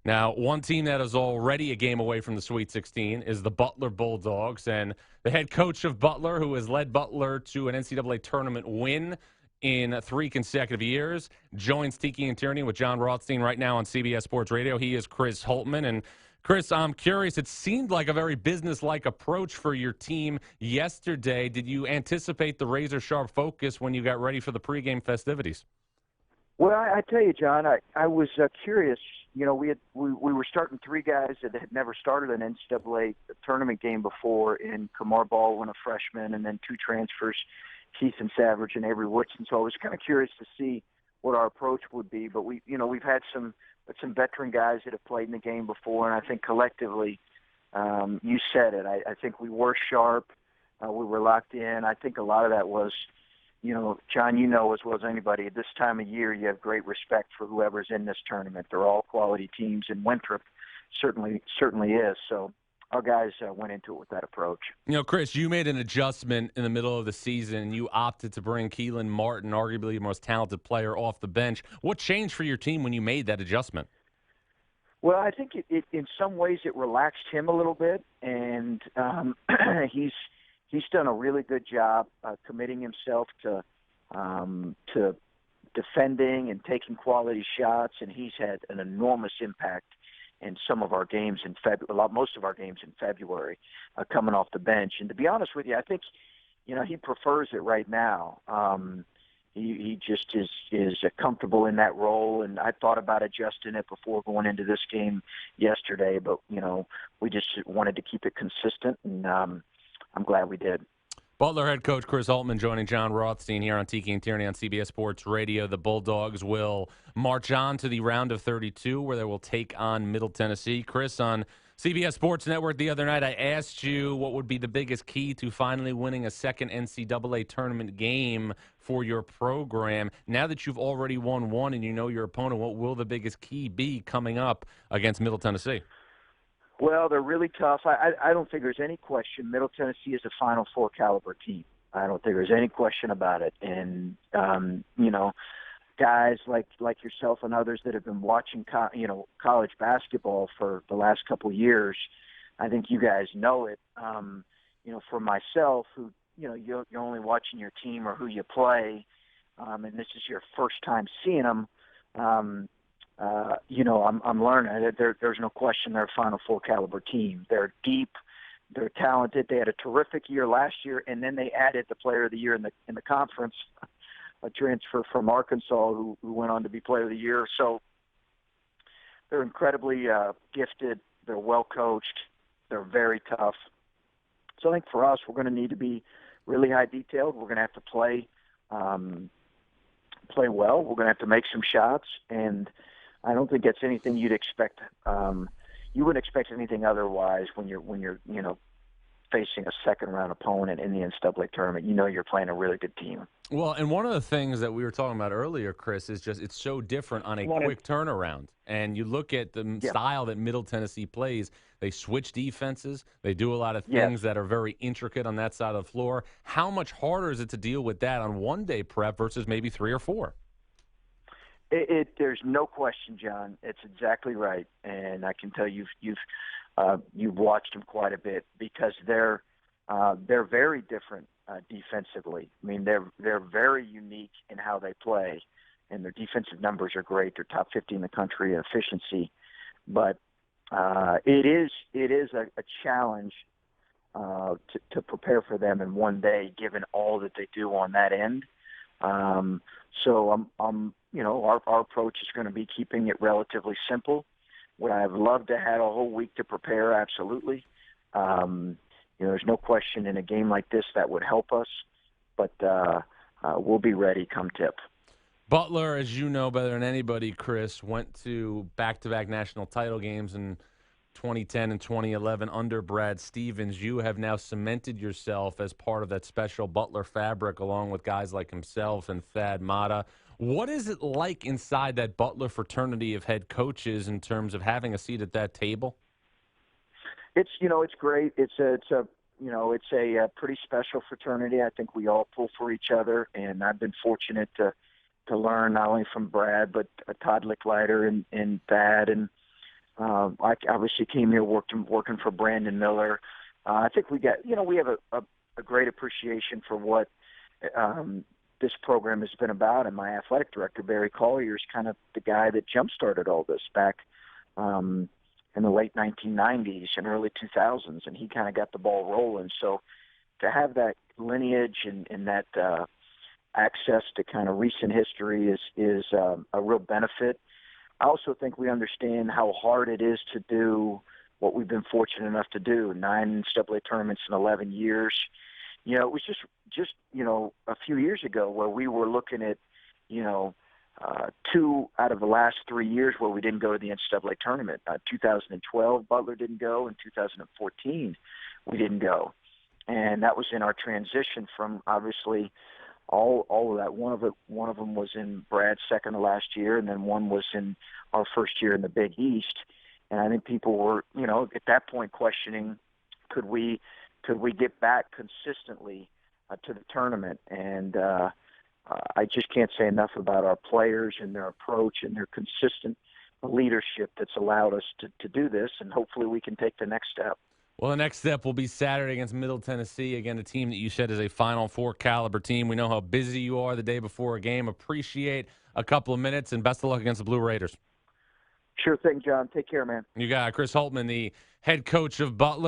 Now, one team that is already a game away from the Sweet 16 is the Butler Bulldogs, and the head coach of Butler, who has led Butler to an NCAA tournament win in 3 consecutive years, joins Tiki and Tierney with Jon Rothstein right now on CBS Sports Radio. He is Chris Holtmann. And Chris, I'm curious, it seemed like a very business-like approach for your team yesterday. Did you anticipate the razor-sharp focus when you got ready for the pregame festivities? Well, I tell you, John, I was curious. You know, we were starting 3 guys that had never started an NCAA tournament game before in Kamar Baldwin, a freshman, and then 2 transfers, Keith and Savage and Avery Woodson. So I was kind of curious to see what our approach would be. But we've had some veteran guys that have played in the game before, and I think collectively, you said it. I think we were sharp. We were locked in. I think a lot of that was, John, as well as anybody, at this time of year, you have great respect for whoever's in this tournament. They're all quality teams, and Winthrop certainly is. So our guys went into it with that approach. Chris, you made an adjustment in the middle of the season. You opted to bring Keelan Martin, arguably the most talented player, off the bench. What changed for your team when you made that adjustment? Well, I think it in some ways it relaxed him a little bit, and he's done a really good job committing himself to defending and taking quality shots, and he's had an enormous impact in some of our games in most of our games in February, coming off the bench. And to be honest with you, I think he prefers it right now. He just is comfortable in that role, and I thought about adjusting it before going into this game yesterday, but we just wanted to keep it consistent, and I'm glad we did. Butler head coach Chris Holtmann joining Jon Rothstein here on Tiki and Tierney on CBS Sports Radio. The Bulldogs will march on to the round of 32, where they will take on Middle Tennessee. Chris, on CBS Sports Network the other night, I asked you what would be the biggest key to finally winning a second NCAA tournament game for your program. Now that you've already won one and you know your opponent, what will the biggest key be coming up against Middle Tennessee? Well, they're really tough. I don't think there's any question Middle Tennessee is a Final Four caliber team. I don't think there's any question about it. And, guys like yourself and others that have been watching, college basketball for the last couple of years, I think you guys know it. For myself, who, you're only watching your team or who you play, and this is your first time seeing them, I'm learning. There's no question they're a Final Four caliber team. They're deep. They're talented. They had a terrific year last year, and then they added the Player of the Year in the conference, a transfer from Arkansas who went on to be Player of the Year. So they're incredibly gifted. They're well coached. They're very tough. So I think for us, we're going to need to be really high detailed. We're going to have to play well. We're going to have to make some shots, and I don't think that's anything you'd expect. You wouldn't expect anything otherwise when you're facing a second round opponent in the NCAA tournament. You're playing a really good team. Well, and one of the things that we were talking about earlier, Chris, is just it's so different on a quick turnaround. And you look at the style that Middle Tennessee plays, they switch defenses. They do a lot of things that are very intricate on that side of the floor. How much harder is it to deal with that on one-day prep versus maybe 3 or 4? There's no question, John. It's exactly right, and I can tell you've watched them quite a bit because they're very different defensively. I mean, they're very unique in how they play, and their defensive numbers are great. They're top 50 in the country in efficiency, but it is a challenge to prepare for them in one day, given all that they do on that end. So our approach is going to be keeping it relatively simple. Would I have loved to have a whole week to prepare? Absolutely. There's no question in a game like this that would help us, but we'll be ready come tip. Butler, as you know better than anybody, Chris, went to back-to-back national title games in 2010 and 2011 under Brad Stevens. You have now cemented yourself as part of that special Butler fabric along with guys like himself and Thad Matta. What is it like inside that Butler fraternity of head coaches in terms of having a seat at that table? It's great. It's a pretty special fraternity. I think we all pull for each other, and I've been fortunate to learn not only from Brad but Todd Licklider and Thad and I obviously came here working for Brandon Miller. I think we have a great appreciation for what this program has been about, and my athletic director Barry Collier is kind of the guy that jump-started all this back in the late 1990s and early 2000s, and he kind of got the ball rolling. So to have that lineage and that access to kind of recent history is a real benefit. I also think we understand how hard it is to do what we've been fortunate enough to do, 9 NCAA tournaments in 11 years. It was just a few years ago where we were looking at, 2 out of the last 3 years where we didn't go to the NCAA tournament. 2012, Butler didn't go. In 2014, we didn't go. And that was in our transition from, obviously, all of that. One of them was in Brad's second to last year, and then one was in our first year in the Big East. And I think people were, at that point questioning, could we get back consistently to the tournament? And I just can't say enough about our players and their approach and their consistent leadership that's allowed us to do this, and hopefully we can take the next step. Well, the next step will be Saturday against Middle Tennessee. Again, a team that you said is a Final Four caliber team. We know how busy you are the day before a game. Appreciate a couple of minutes, and best of luck against the Blue Raiders. Sure thing, John. Take care, man. You got Chris Holtmann, the head coach of Butler.